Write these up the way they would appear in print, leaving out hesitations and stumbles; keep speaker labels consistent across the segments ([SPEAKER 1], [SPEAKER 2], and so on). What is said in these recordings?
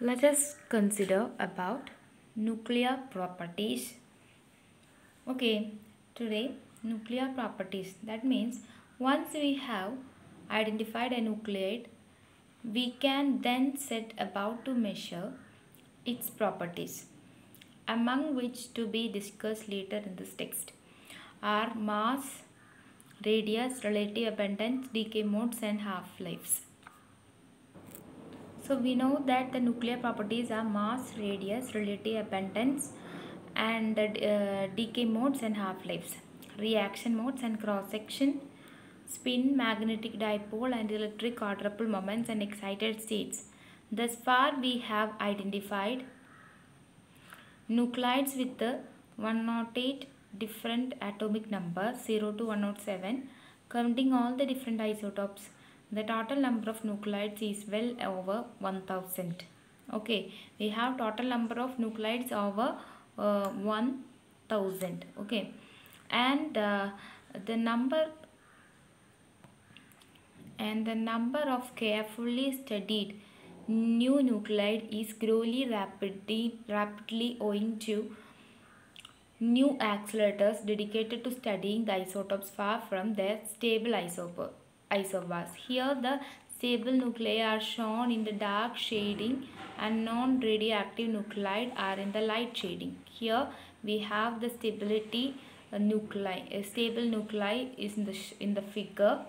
[SPEAKER 1] Let us consider about nuclear properties. Okay, today nuclear properties. That means once we have identified a nucleide, we can then set about to measure its properties, among which to be discussed later in this text are mass, radius, relative abundance, decay modes and half-lives. So we know that the nuclear properties are mass, radius, relative abundance and decay modes and half-lives, reaction modes and cross-section, spin, magnetic dipole and electric quadrupole moments and excited states. Thus far we have identified nuclides with the 108 different atomic numbers 0 to 107, counting all the different isotopes. The total number of nuclides is well over 1000. Okay, we have total number of nuclides over 1000. Okay, and the number of carefully studied new nuclide is growing rapidly owing to new accelerators dedicated to studying the isotopes far from their stable isobars. Here the stable nuclei are shown in the dark shading and non-radioactive nuclide are in the light shading. Here we have the stability nuclei. A stable nuclei is in the figure,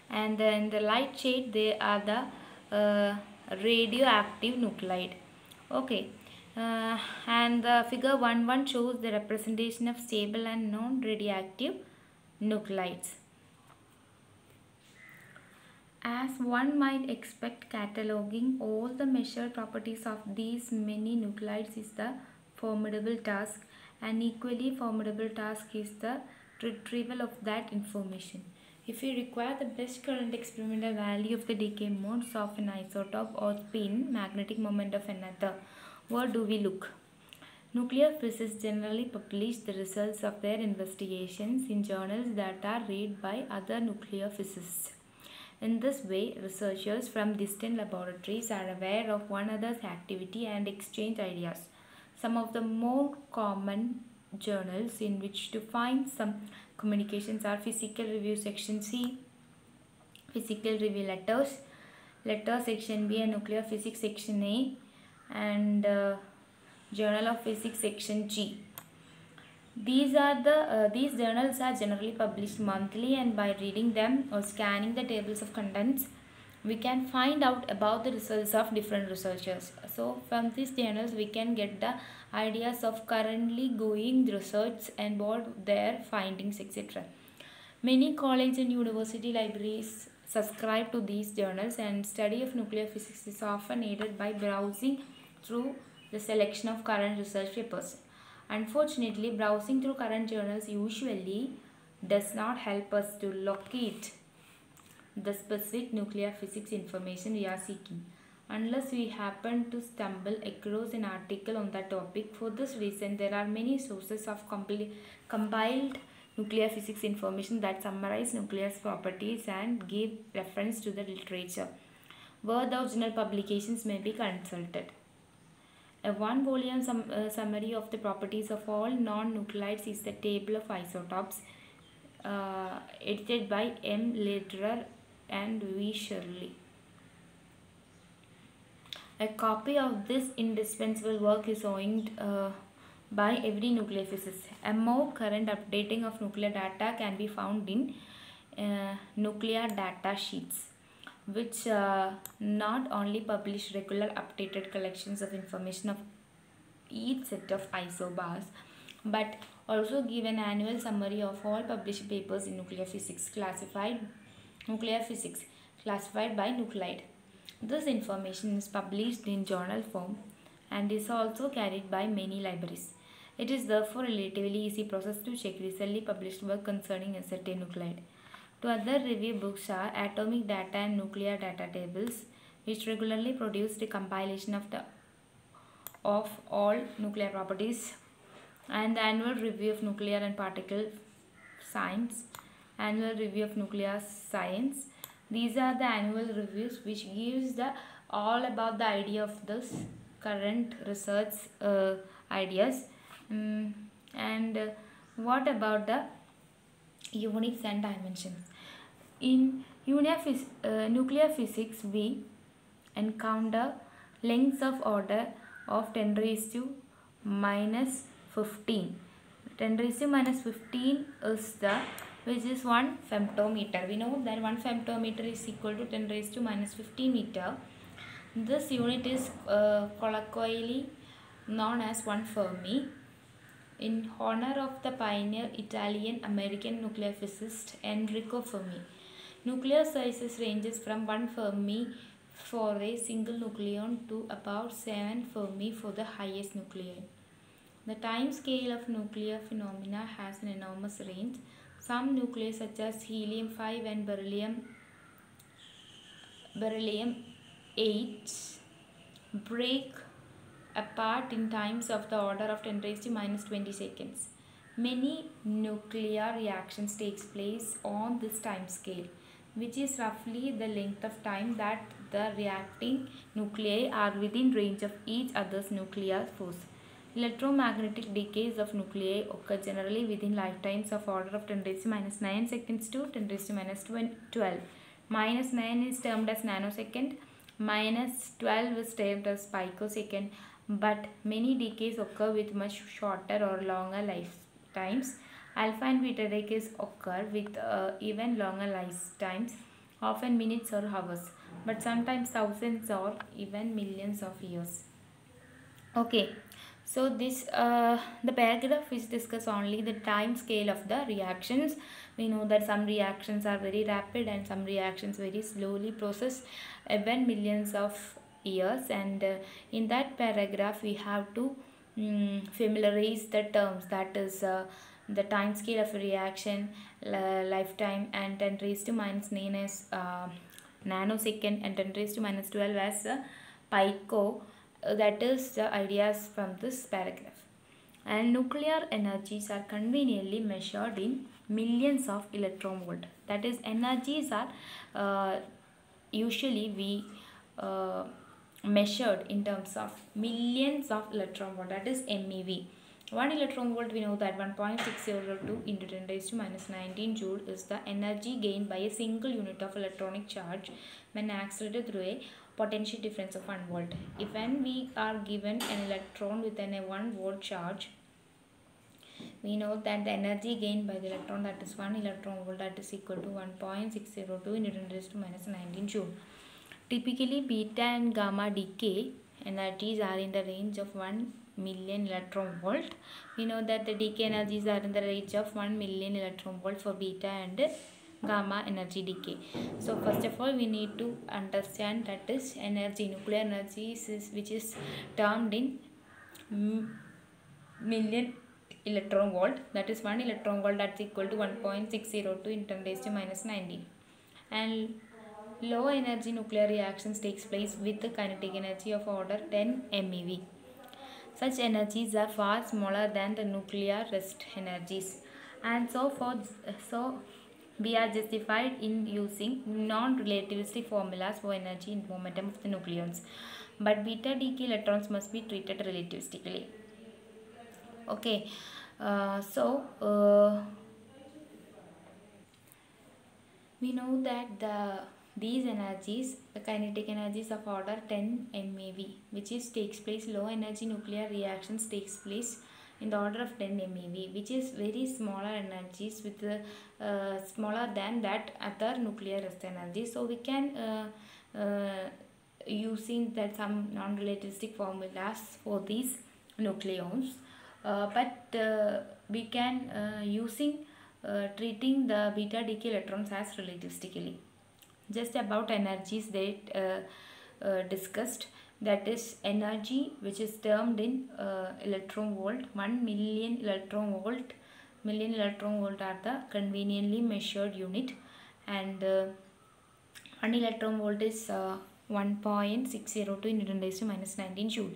[SPEAKER 1] and in the light shade they are the radioactive nuclide. Okay, and the figure 1.1 shows the representation of stable and non-radioactive nuclides. As one might expect, cataloging all the measured properties of these many nuclides is the formidable task. An equally formidable task is the retrieval of that information. If we require the best current experimental value of the decay modes of an isotope or spin, magnetic moment of another, where do we look? Nuclear physicists generally publish the results of their investigations in journals that are read by other nuclear physicists. In this way, researchers from distant laboratories are aware of one another's activity and exchange ideas. Some of the more common journals in which to find some communications are Physical Review Section C, Physical Review Letters Section B and Nuclear Physics Section A, and Journal of Physics Section G. These journals are generally published monthly, and by reading them or scanning the tables of contents, we can find out about the results of different researchers. So from these journals we can get the ideas of currently going research and what their findings, etc. Many college and university libraries subscribe to these journals, and study of nuclear physics is often aided by browsing through the selection of current research papers. Unfortunately, browsing through current journals usually does not help us to locate the specific nuclear physics information we are seeking, unless we happen to stumble across an article on that topic. For this reason, there are many sources of compiled nuclear physics information that summarize nuclear properties and give reference to the literature, where the original publications may be consulted. A one-volume summary of the properties of all non-nuclides is the Table of Isotopes, edited by M. Lederer and V. Shirley. A copy of this indispensable work is owned by every nuclear physicist. A more current updating of nuclear data can be found in nuclear data sheets, which not only publish regular updated collections of information of each set of isobars, but also give an annual summary of all published papers in nuclear physics classified by nuclide. This information is published in journal form and is also carried by many libraries. It is therefore a relatively easy process to check recently published work concerning a certain nuclide. Two other review books are Atomic Data and Nuclear Data Tables, which regularly produce the compilation of all nuclear properties, and the Annual Review of Nuclear and Particle Science, Annual Review of Nuclear Science. These are the annual reviews which gives the all about the idea of this current research ideas. And what about the units and dimensions? In nuclear physics, we encounter lengths of order of 10 raised to minus 15. 10 raised to minus 15 is the, which is 1 femtometer. We know that 1 femtometer is equal to 10 raised to minus 15 meter. This unit is colloquially known as 1 Fermi, in honor of the pioneer Italian-American nuclear physicist Enrico Fermi. Nuclear sizes ranges from 1 Fermi for a single nucleon to about 7 Fermi for the highest nucleon. The time scale of nuclear phenomena has an enormous range. Some nuclei such as helium-5 and beryllium-8 break apart in times of the order of 10 raised to minus 20 seconds. Many nuclear reactions takes place on this time scale, which is roughly the length of time that the reacting nuclei are within range of each other's nuclear force. Electromagnetic decays of nuclei occur generally within lifetimes of order of 10 raised to minus 9 seconds to 10 raised to minus 12. Minus 9 is termed as nanosecond, minus 12 is termed as picosecond, but many decays occur with much shorter or longer lifetimes. Alpha and beta decays occur with even longer lifetimes, often minutes or hours, but sometimes thousands or even millions of years. Okay, so this the paragraph which discuss only the time scale of the reactions. We know that some reactions are very rapid and some reactions very slowly process, even millions of years, and in that paragraph we have to familiarize the terms, that is the time scale of a reaction, lifetime, and 10 raised to minus 9 as nanosecond, and 10 raised to minus 12 as pico. That is the ideas from this paragraph. And nuclear energies are conveniently measured in millions of electron volt. That is, energies are usually we measured in terms of millions of electron volt, that is MeV. 1 electron volt, we know that 1.602 into 10 raised to minus 19 joule is the energy gained by a single unit of electronic charge when accelerated through a potential difference of 1 volt. If when we are given an electron with a 1 volt charge, we know that the energy gained by the electron, that is 1 electron volt, that is equal to 1.602 into 10 raised to minus 19 joule. Typically, beta and gamma decay energies are in the range of 1 million electron volt. We know that the decay energies are in the range of 1 million electron volt for beta and gamma energy decay. So first of all, we need to understand that is energy, nuclear energy which is termed in million electron volt, that is 1 electron volt, that's equal to 1.602 in 10 raised to minus 19. And low energy nuclear reactions takes place with the kinetic energy of order 10 MeV. Such energies are far smaller than the nuclear rest energies, and so we are justified in using non-relativistic formulas for energy and momentum of the nucleons, but beta decay electrons must be treated relativistically. Okay, we know that these energies, the kinetic energies of order 10 MeV, which is takes place, low energy nuclear reactions takes place in the order of 10 MeV, which is very smaller energies with smaller than that other nuclear rest energy. So we can using that some non-relativistic formulas for these nucleons, but we can using treating the beta decay electrons as relativistically. Just about energies they discussed, that is energy which is termed in electron volt. 1 million electron volt, are the conveniently measured unit, and 1 electron volt is 1.602 into 10 raised to minus 19 joule.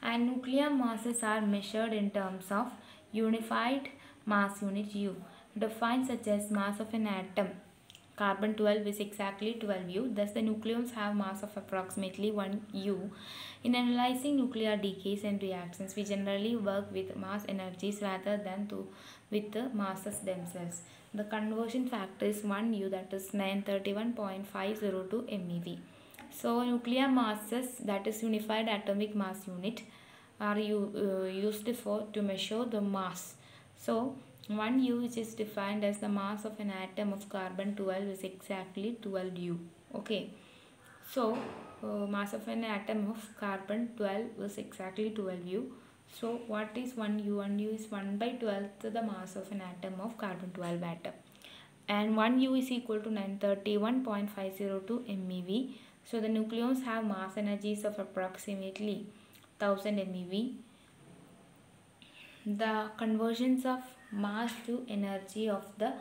[SPEAKER 1] And nuclear masses are measured in terms of unified mass unit U, defined such as mass of an atom carbon 12 is exactly 12U. Thus, the nucleons have mass of approximately 1U. In analyzing nuclear decays and reactions, we generally work with mass energies rather than with the masses themselves. The conversion factor is 1U, that is 931.502 MeV. So, nuclear masses, that is unified atomic mass unit, are used to measure the mass. So, 1U, which is defined as the mass of an atom of carbon 12, is exactly 12U. Okay. So, mass of an atom of carbon 12 is exactly 12U. So, what is 1U? 1U is 1 by 12th the mass of an atom of carbon 12 atom. And 1U is equal to 931.502 MeV. So, the nucleons have mass energies of approximately 1000 MeV. The conversions of mass to energy of the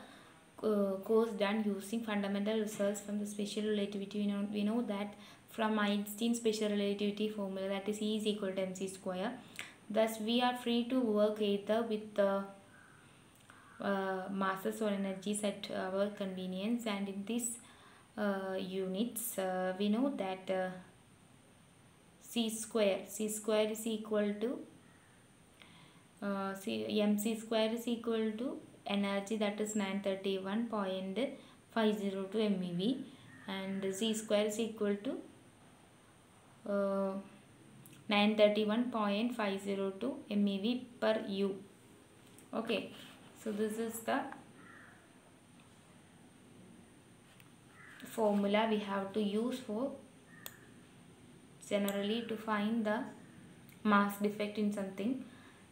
[SPEAKER 1] course done using fundamental results from the special relativity. We know that from Einstein's special relativity formula, that is E is equal to mc square. Thus, we are free to work either with the masses or energies at our convenience. And in these units, we know that c square is equal to mc square is equal to energy, that is 931.502 MeV, and c square is equal to 931.502 MeV per U. Okay, so this is the formula we have to use for generally to find the mass defect in something.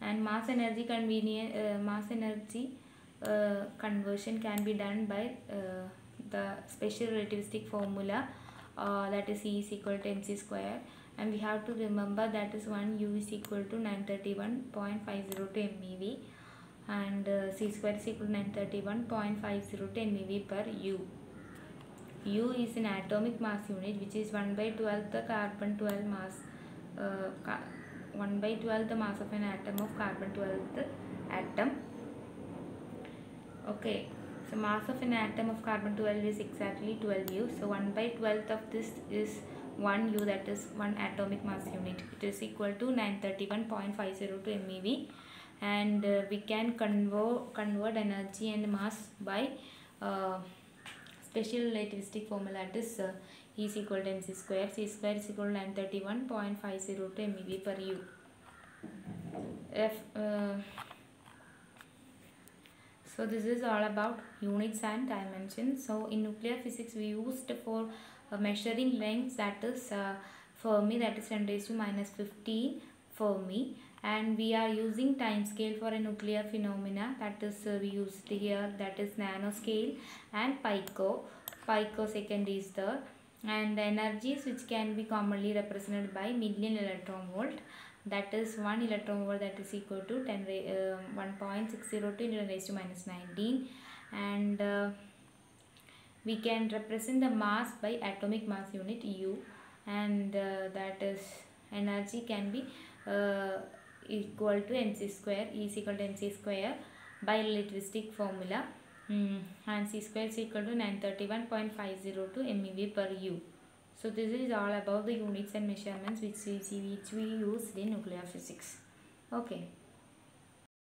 [SPEAKER 1] And mass energy conversion can be done by the special relativistic formula, that is E is equal to mc square, and we have to remember that is 1U is equal to 931.502 MeV, and c square is equal to 931.502 MeV per U. U is an atomic mass unit, which is 1 by 12 the carbon 12 mass 1 by 12 the mass of an atom of carbon 12th atom. Okay, so mass of an atom of carbon 12 is exactly 12U. So 1 by 12th of this is 1U, that is 1 atomic mass unit. It is equal to 931.502 MeV, and we can convert energy and mass by special relativistic formula, that is E is equal to mc square. C square is equal to 931.502 MeV per U. So this is all about units and dimensions. So in nuclear physics, we used for measuring lengths, that is Fermi, that is 10 raised to minus 15 Fermi, and we are using time scale for a nuclear phenomena, that is we used here, that is nanoscale and picosecond is there, and the energies which can be commonly represented by million electron volt, that is 1 electron volt, that is equal to 1.602 into 10 raised to minus 19, and we can represent the mass by atomic mass unit U, and that is energy can be equal to mc square, E is equal to mc square by relativistic formula, and c square is equal to 931.502 MeV per U. So this is all about the units and measurements which we used in nuclear physics. Okay.